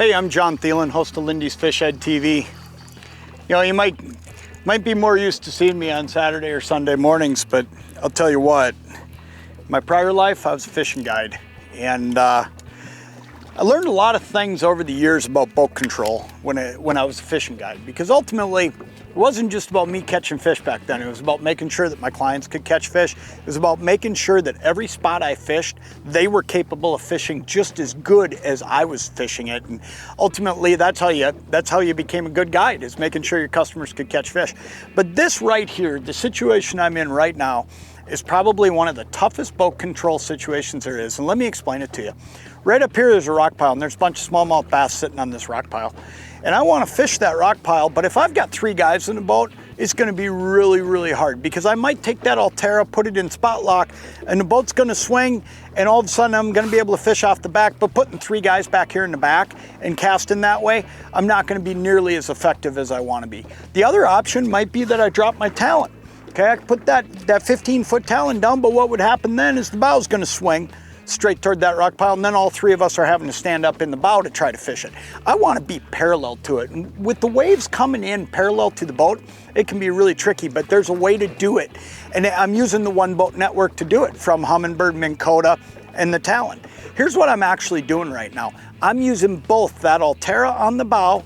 Hey, I'm Jon Thelen, host of Lindy's Fish Ed TV. You know, you might be more used to seeing me on Saturday or Sunday mornings, but I'll tell you what, my prior life, I was a fishing guide. And I learned a lot of things over the years about boat control when I was a fishing guide, because ultimately, it wasn't just about me catching fish back then. It was about making sure that my clients could catch fish. It was about making sure that every spot I fished, they were capable of fishing just as good as I was fishing it. And ultimately, that's how you became a good guide, is making sure your customers could catch fish. But this right here, the situation I'm in right now, is probably one of the toughest boat control situations there is. And let me explain it to you. Right up here, there's a rock pile, and there's a bunch of smallmouth bass sitting on this rock pile. And I want to fish that rock pile, but if I've got 3 guys in the boat, it's going to be really, really hard, because I might take that Ulterra, put it in spot lock, and the boat's going to swing, and all of a sudden I'm going to be able to fish off the back. But putting 3 guys back here in the back and casting that way, I'm not going to be nearly as effective as I want to be. The other option might be that I drop my Talon. Okay, I could put that 15-foot Talon down, but what would happen then is the bow's going to swing straight toward that rock pile, and then all 3 of us are having to stand up in the bow to try to fish it. I want to be parallel to it. And with the waves coming in parallel to the boat, it can be really tricky, but there's a way to do it. And I'm using the One Boat Network to do it, from Humminbird, Minn Kota, and the Talon. Here's what I'm actually doing right now. I'm using both that Ulterra on the bow,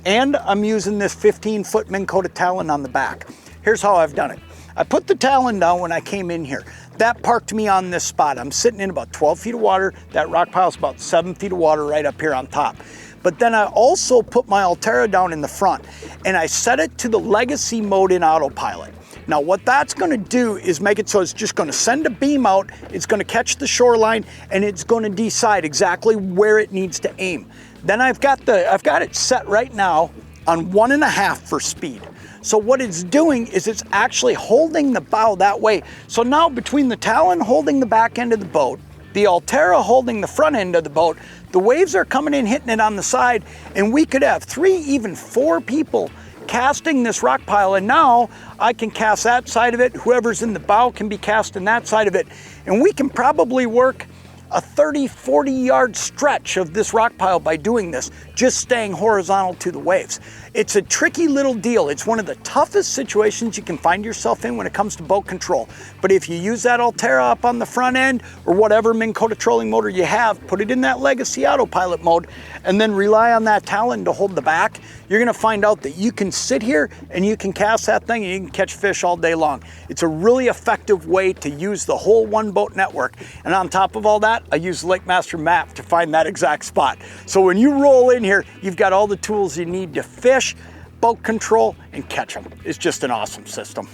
and I'm using this 15-foot Minn Kota Talon on the back. Here's how I've done it. I put the Talon down when I came in here. That parked me on this spot. I'm sitting in about 12 feet of water. That rock pile's about 7 feet of water right up here on top. But then I also put my Ulterra down in the front, and I set it to the legacy mode in autopilot. Now what that's going to do is make it so it's just going to send a beam out, it's going to catch the shoreline, and it's going to decide exactly where it needs to aim. Then I've got it set right now on 1.5 for speed. So what it's doing is it's actually holding the bow that way. So now between the Talon holding the back end of the boat, the Ulterra holding the front end of the boat, the waves are coming in, hitting it on the side, and we could have 3, even 4 people casting this rock pile. And now I can cast that side of it. Whoever's in the bow can be casting that side of it. And we can probably work a 30-40 yard stretch of this rock pile by doing this, just staying horizontal to the waves. It's a tricky little deal. It's one of the toughest situations you can find yourself in when it comes to boat control. But if you use that Ulterra up on the front end, or whatever Minn Kota trolling motor you have, put it in that legacy autopilot mode, and then rely on that Talon to hold the back, you're gonna find out that you can sit here and you can cast that thing and you can catch fish all day long. It's a really effective way to use the whole One Boat Network. And on top of all that, I use the Lake Master map to find that exact spot. So when you roll in here, you've got all the tools you need to fish, boat control, and catch them. It's just an awesome system.